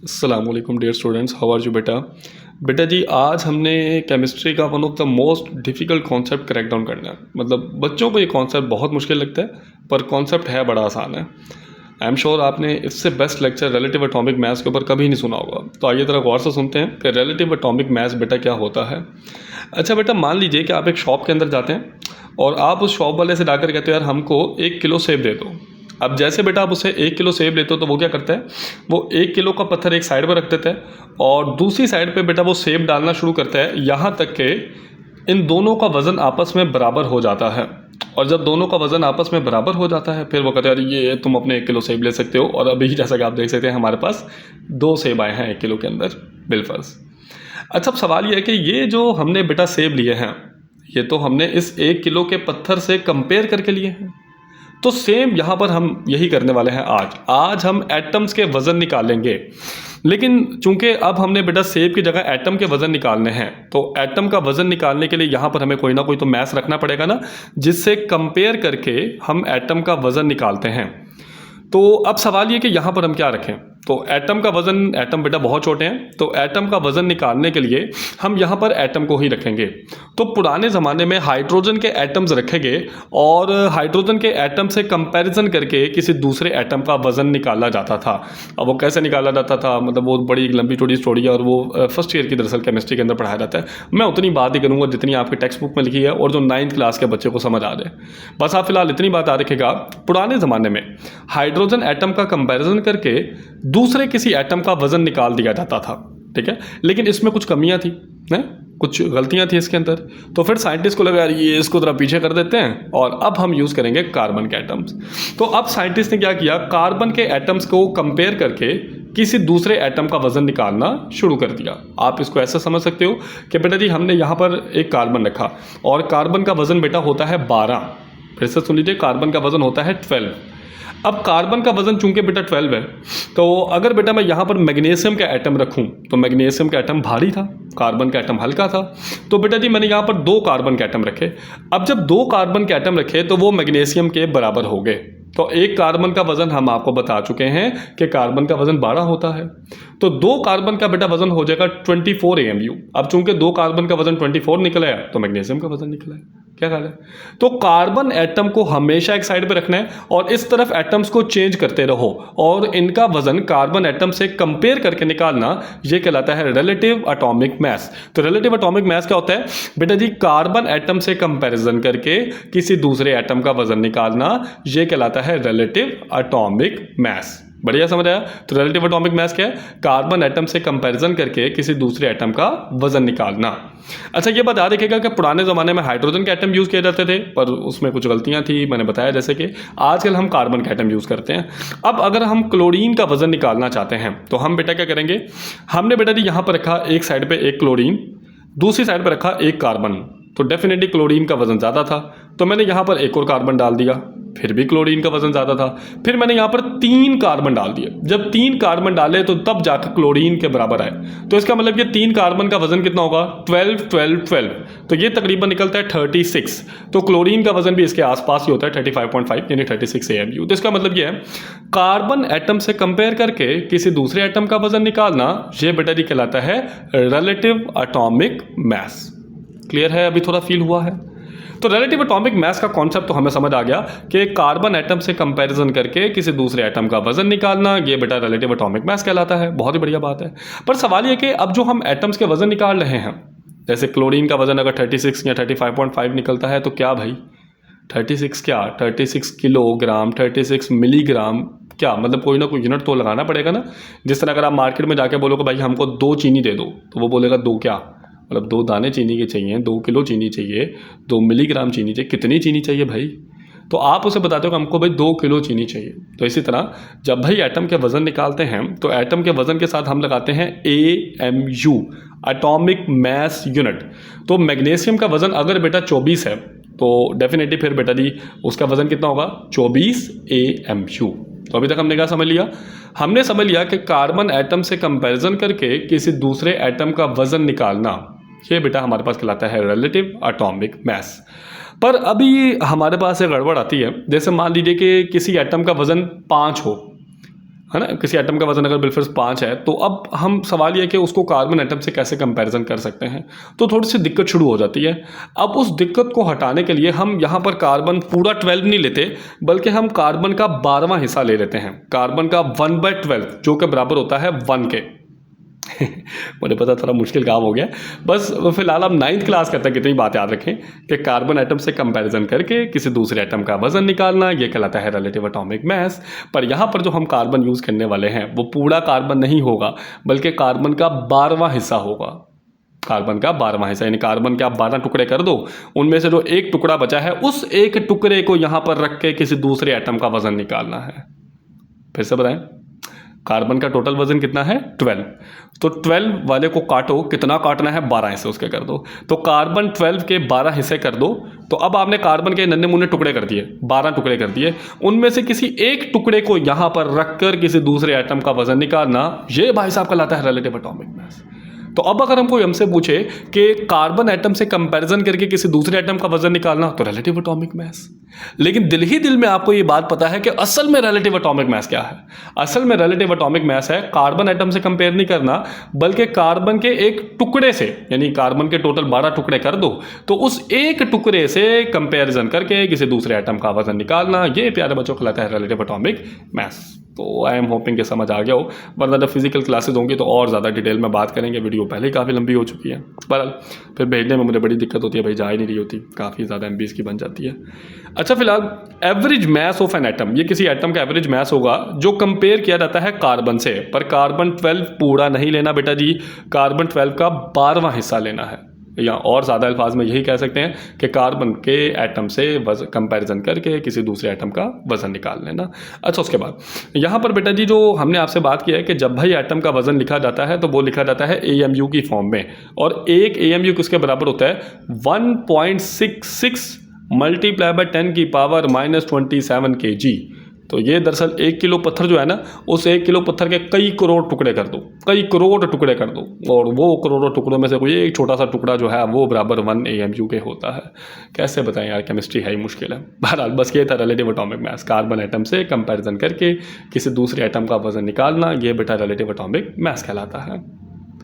अस्सलाम वालेकुम dear students, how are you बेटा। बेटा जी, आज हमने केमिस्ट्री का one of the most difficult concept crack down करना है। मतलब बच्चों को ये कॉन्सेप्ट बहुत मुश्किल लगता है, पर कॉन्सेप्ट है बड़ा आसान है। आई एम श्योर आपने इससे best lecture relative atomic maths के ऊपर कभी नहीं सुना होगा। तो आइए ज़रा गौर से सुनते हैं कि रिलेटिव एटॉमिक मैथ्स बेटा क्या होता है। अच्छा बेटा, मान लीजिए कि आप एक शॉप के अंदर जाते हैं और आप उस शॉप वाले से जाकर कहते हो यार हमको 1 किलो सेब दे दो। अब जैसे बेटा आप उसे 1 किलो सेब लेते हो तो वो क्या करता है, वो 1 किलो का पत्थर एक साइड पर रख देता है और दूसरी साइड पे बेटा वो सेब डालना शुरू करता है, यहाँ तक कि इन दोनों का वज़न आपस में बराबर हो जाता है। और जब दोनों का वज़न आपस में बराबर हो जाता है, फिर वो कहते हैं यार ये तुम अपने 1 किलो सेब ले सकते हो। और अभी जैसा कि आप देख सकते हैं हमारे पास 2 सेब आए हैं 1 किलो के अंदर बिलफर्ज। अच्छा, अब सवाल ये है कि ये जो हमने बेटा सेब लिए हैं, ये तो हमने इस 1 किलो के पत्थर से कंपेयर करके लिए हैं। तो सेम यहाँ पर हम यही करने वाले हैं। आज हम एटम्स के वज़न निकालेंगे, लेकिन चूंकि अब हमने बेटा सेब की जगह एटम के वज़न निकालने हैं, तो एटम का वज़न निकालने के लिए यहाँ पर हमें कोई ना कोई तो मैथ्स रखना पड़ेगा ना, जिससे कंपेयर करके हम एटम का वज़न निकालते हैं। तो अब सवाल ये कि यहाँ पर हम क्या रखें। तो एटम का वज़न, एटम बेटा बहुत छोटे हैं, तो एटम का वज़न निकालने के लिए हम यहाँ पर एटम को ही रखेंगे। तो पुराने ज़माने में हाइड्रोजन के एटम्स रखेंगे और हाइड्रोजन के एटम से कंपैरिजन करके किसी दूसरे एटम का वज़न निकाला जाता था। अब वो कैसे निकाला जाता था, मतलब वो बड़ी एक लंबी चौड़ी स्टोरी है और वो फर्स्ट ईयर की दरअसल केमिस्ट्री के अंदर पढ़ाया जाता है। मैं उतनी बात ही करूँगा जितनी आपकी टेक्स्ट बुक में लिखी है और जो 9th क्लास के बच्चे को समझ आ जाए। बस आप फिलहाल इतनी बात याद रखेगा, पुराने ज़माने में हाइड्रोजन एटम का कंपैरिजन करके दूसरे किसी एटम का वज़न निकाल दिया जाता था, ठीक है। लेकिन इसमें कुछ कमियां थी ना, कुछ गलतियां थी इसके अंदर। तो फिर साइंटिस्ट को लगा यार ये इसको ज़रा पीछे कर देते हैं और अब हम यूज़ करेंगे कार्बन के एटम्स। तो अब साइंटिस्ट ने क्या किया, कार्बन के एटम्स को कंपेयर करके किसी दूसरे एटम का वज़न निकालना शुरू कर दिया। आप इसको ऐसा समझ सकते हो कि बेटा जी हमने यहाँ पर एक कार्बन रखा और कार्बन का वज़न बेटा होता है 12। फिर से सुन लीजिए, कार्बन का वज़न होता है 12। अब कार्बन का वज़न चूंकि बेटा 12 है, तो अगर बेटा मैं यहाँ पर मैग्नीशियम का एटम रखूँ तो मैग्नीशियम का एटम भारी था, कार्बन का एटम हल्का था। तो बेटा जी मैंने यहाँ पर 2 कार्बन के एटम रखे। अब जब 2 कार्बन के एटम रखे तो वो मैग्नीशियम के बराबर हो गए। तो एक कार्बन का वज़न हम आपको बता चुके हैं कि कार्बन का वज़न 12 होता है। तो 2 कार्बन का बेटा वज़न हो जाएगा 24 AMU। अब चूंकि 2 कार्बन का वज़न 24 निकला है तो मैग्नीशियम का वज़न निकला है। क्या ख्याल है? तो कार्बन एटम को हमेशा एक साइड पे रखना है और इस तरफ एटम्स को चेंज करते रहो और इनका वजन कार्बन एटम से कंपेयर करके निकालना, ये कहलाता है रिलेटिव एटॉमिक मास। तो रिलेटिव एटॉमिक मास क्या होता है बेटा जी, कार्बन एटम से कंपैरिजन करके किसी दूसरे एटम का वजन निकालना, ये कहलाता है रिलेटिव एटॉमिक मास। बढ़िया समझ आया। तो रिलेटिव एटॉमिक मास क्या है, कार्बन एटम से कंपैरिजन करके किसी दूसरे एटम का वजन निकालना। अच्छा, ये बात याद रखिएगा कि पुराने ज़माने में हाइड्रोजन के एटम यूज़ किए जाते थे, पर उसमें कुछ गलतियां थी, मैंने बताया। जैसे कि आजकल हम कार्बन के एटम यूज़ करते हैं। अब अगर हम क्लोरीन का वजन निकालना चाहते हैं तो हम बेटा क्या करेंगे, हमने बेटा जी यहाँ पर रखा एक साइड पर 1 क्लोरीन, दूसरी साइड पर रखा 1 कार्बन। तो डेफिनेटली क्लोरीन का वजन ज़्यादा था, तो मैंने यहाँ पर 1 और कार्बन डाल दिया, फिर भी क्लोरीन का वजन ज़्यादा था। फिर मैंने यहाँ पर 3 कार्बन डाल दिए। जब 3 कार्बन डाले तो तब जाकर क्लोरीन के बराबर आए। तो इसका मतलब ये 3 कार्बन का वजन कितना होगा, 12 12 12। तो ये तकरीबन निकलता है 36। तो क्लोरीन का वजन भी इसके आसपास ही होता है 35.5 यानी 36 AMU। तो इसका मतलब ये है कार्बन एटम से कंपेयर करके किसी दूसरे एटम का वजन निकालना, ये बेटा जी कहलाता है रिलेटिव एटॉमिक मास। क्लियर है? अभी थोड़ा फील हुआ है? तो रिलेटिव एटॉमिक मास का कॉन्सेप्ट तो हमें समझ आ गया कि कार्बन एटम से कंपैरिजन करके किसी दूसरे एटम का वजन निकालना, ये बेटा रिलेटिव एटॉमिक मास कहलाता है। बहुत ही बढ़िया बात है। पर सवाल ये कि अब जो हम एटम्स के वजन निकाल रहे हैं, जैसे क्लोरीन का वजन अगर 36 या 35.5 निकलता है तो क्या भाई 36 क्या, 36 किलोग्राम, 36 मिलीग्राम, क्या मतलब कोई ना कोई यूनिट तो लगाना पड़ेगा ना। जिस तरह अगर आप मार्केट में जाके बोलोगे भाई हमको 2 चीनी दे दो, तो वो बोलेगा 2 क्या, मतलब 2 दाने चीनी के चाहिए, 2 किलो चीनी चाहिए, 2 मिलीग्राम चीनी चाहिए, कितनी चीनी चाहिए भाई। तो आप उसे बताते हो कि हमको भाई 2 किलो चीनी चाहिए। तो इसी तरह जब भाई एटम के वज़न निकालते हैं तो एटम के वज़न के साथ हम लगाते हैं AMU, एटॉमिक मास यूनिट। तो मैग्नीशियम का वज़न अगर बेटा 24 है तो डेफिनेटली फिर बेटा जी उसका वज़न कितना होगा, 24 AMU। तो अभी तक हमने क्या समझ लिया, हमने समझ लिया कि कार्बन एटम से कंपैरिजन करके किसी दूसरे एटम का वज़न निकालना, ये बेटा हमारे पास कहलाता है रिलेटिव एटॉमिक मास। पर अभी हमारे पास एक गड़बड़ आती है। जैसे मान लीजिए कि किसी एटम का वज़न 5 हो, है ना। किसी एटम का वजन अगर बिलफर्ज 5 है तो अब हम सवाल ये कि उसको कार्बन एटम से कैसे कंपैरिजन कर सकते हैं, तो थोड़ी सी दिक्कत शुरू हो जाती है। अब उस दिक्कत को हटाने के लिए हम यहाँ पर कार्बन पूरा 12 नहीं लेते, बल्कि हम कार्बन का 12वां हिस्सा ले लेते हैं, कार्बन का 1/12 जो कि बराबर होता है 1 के। मुझे पता थोड़ा मुश्किल काम हो गया, बस फिलहाल आप 9th क्लास के तक इतनी बात याद रखें कि कार्बन एटम से कंपैरिजन करके किसी दूसरे एटम का वजन निकालना, ये कहलाता है रिलेटिव एटॉमिक मास। पर यहाँ पर जो हम कार्बन यूज़ करने वाले हैं वो पूरा कार्बन नहीं होगा, बल्कि कार्बन का 12वां हिस्सा होगा। कार्बन का 12वां हिस्सा, यानी कार्बन के आप 12 टुकड़े कर दो, उनमें से जो एक टुकड़ा बचा है उस एक टुकड़े को यहाँ पर रख के किसी दूसरे एटम का वजन निकालना है। फिर से बताएं, कार्बन का टोटल वजन कितना है 12, तो 12 वाले को काटो, कितना काटना है 12 हिस्से उसके कर दो, तो कार्बन 12 के 12 हिस्से कर दो। तो अब आपने कार्बन के नन्हे मुन्ने टुकड़े कर दिए, 12 टुकड़े कर दिए, उनमें से किसी एक टुकड़े को यहाँ पर रखकर किसी दूसरे एटम का वजन निकालना, ये भाई साहब कहलाता है रिलेटिव एटॉमिक मास। तो अब अगर हमसे पूछे कि कार्बन एटम से कंपैरिजन करके किसी दूसरे एटम का वजन निकालना, तो रिलेटिव एटॉमिक मास। लेकिन दिल ही दिल में आपको ये बात पता है कि असल में रिलेटिव एटॉमिक मास क्या है। असल में रिलेटिव एटॉमिक मास है कार्बन एटम से कंपेयर नहीं करना, बल्कि कार्बन के एक टुकड़े से, यानी कार्बन के टोटल 12 टुकड़े कर दो, तो उस एक टुकड़े से कंपेरिजन करके किसी दूसरे एटम का वजन निकालना, ये प्यारे बच्चों कहलाता है रिलेटिव एटॉमिक मास। तो आई एम होपिंग कि समझ आ गया हो, वरना जब फिजिकल क्लासेज होंगी तो और ज़्यादा डिटेल में बात करेंगे। वीडियो पहले ही काफ़ी लंबी हो चुकी है, पर फिर भेजने में मुझे बड़ी दिक्कत होती है, भाई जा ही नहीं रही होती, काफ़ी ज़्यादा MBs की बन जाती है। अच्छा, फिलहाल average mass of an atom, ये किसी एटम का एवरेज मास होगा जो कंपेयर किया जाता है कार्बन से, पर कार्बन 12 पूरा नहीं लेना बेटा जी, कार्बन 12 का 12वां हिस्सा लेना है, या और ज़्यादा अल्फाज में यही कह सकते हैं कि कार्बन के एटम से कंपैरिजन करके किसी दूसरे एटम का वज़न निकाल लेना। अच्छा, उसके बाद यहाँ पर बेटा जी जो हमने आपसे बात किया है कि जब भाई एटम का वज़न लिखा जाता है तो वो लिखा जाता है AMU की फॉर्म में, और एक AMU किसके बराबर होता है 1.66 मल्टीप्लाई बाय 10 की पावर -27 kg। तो ये दरअसल 1 किलो पत्थर जो है ना, उस 1 किलो पत्थर के कई करोड़ टुकड़े कर दो, कई करोड़ टुकड़े कर दो, और वो करोड़ों टुकड़ों में से कोई एक छोटा सा टुकड़ा जो है वो बराबर 1 AMU के होता है। कैसे बताएं यार, केमिस्ट्री है ही मुश्किल है। बहरहाल बस ये था relative atomic mass, carbon atom से कंपैरिजन करके किसी दूसरे एटम का वजन निकालना, ये बेटा रिलेटिव एटॉमिक मास कहलाता है।